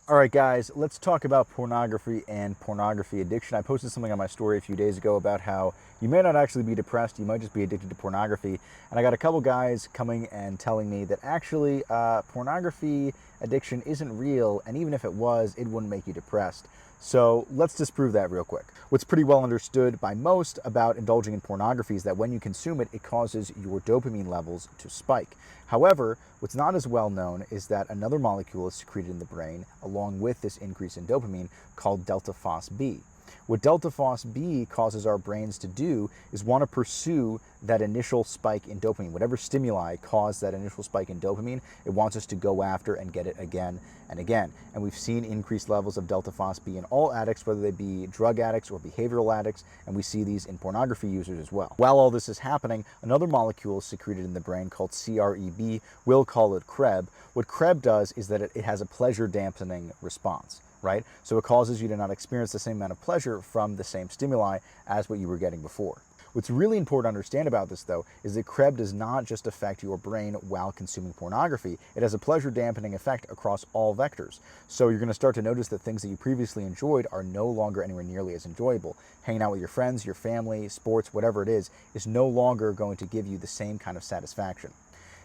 All right, guys, let's talk about pornography and pornography addiction. I posted something on my story a few days ago about how you may not actually be depressed, you might just be addicted to pornography. And I got a couple guys coming and telling me that actually pornography addiction isn't real, and even if it was, it wouldn't make you depressed. So let's disprove that real quick. What's pretty well understood by most about indulging in pornography is that when you consume it, it causes your dopamine levels to spike. However, what's not as well known is that another molecule is secreted in the brain along with this increase in dopamine called delta phos-B. What delta phos-B causes our brains to do is want to pursue that initial spike in dopamine. Whatever stimuli caused that initial spike in dopamine, it wants us to go after and get it again and again. And we've seen increased levels of delta phos-B in all addicts, whether they be drug addicts or behavioral addicts, and we see these in pornography users as well. While all this is happening, another molecule is secreted in the brain called CREB. We'll call it CREB. What CREB does is that it has a pleasure dampening response, right? So it causes you to not experience the same amount of pleasure from the same stimuli as what you were getting before. What's really important to understand about this, though, is that CREB does not just affect your brain while consuming pornography. It has a pleasure dampening effect across all vectors. So you're going to start to notice that things that you previously enjoyed are no longer anywhere nearly as enjoyable. Hanging out with your friends, your family, sports, whatever it is no longer going to give you the same kind of satisfaction.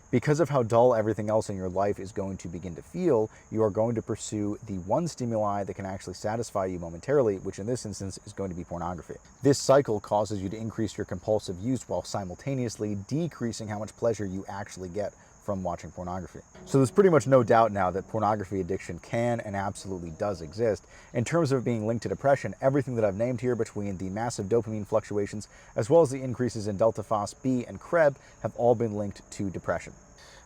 Because of how dull everything else in your life is going to begin to feel, you are going to pursue the one stimuli that can actually satisfy you momentarily, which in this instance is going to be pornography. This cycle causes you to increase your compulsive use while simultaneously decreasing how much pleasure you actually get from watching pornography. So there's pretty much no doubt now that pornography addiction can and absolutely does exist. In terms of being linked to depression, everything that I've named here, between the massive dopamine fluctuations as well as the increases in delta phos-B and CREB, have all been linked to depression.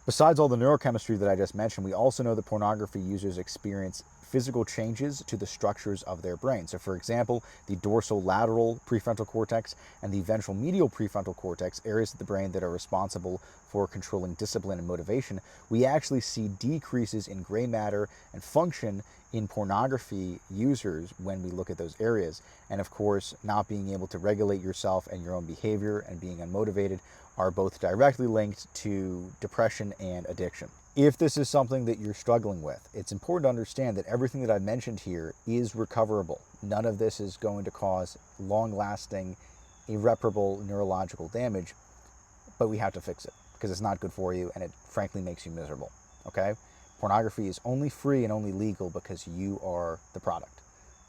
Besides all the neurochemistry that I just mentioned, we also know that pornography users experience physical changes to the structures of their brain. So for example, the dorsolateral prefrontal cortex and the ventral medial prefrontal cortex, areas of the brain that are responsible for controlling discipline and motivation, we actually see decreases in gray matter and function in pornography users when we look at those areas. And of course, not being able to regulate yourself and your own behavior and being unmotivated are both directly linked to depression and addiction. If this is something that you're struggling with, it's important to understand that everything that I've mentioned here is recoverable. None of this is going to cause long-lasting, irreparable neurological damage, but we have to fix it because it's not good for you and it frankly makes you miserable, okay? Pornography is only free and only legal because you are the product.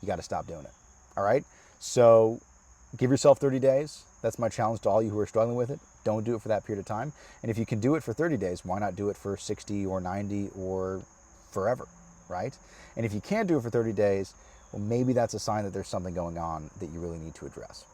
You got to stop doing it, all right? So give yourself 30 days. That's my challenge to all you who are struggling with it. Don't do it for that period of time. And if you can do it for 30 days, why not do it for 60 or 90 or forever, right? And if you can't do it for 30 days, well, maybe that's a sign that there's something going on that you really need to address.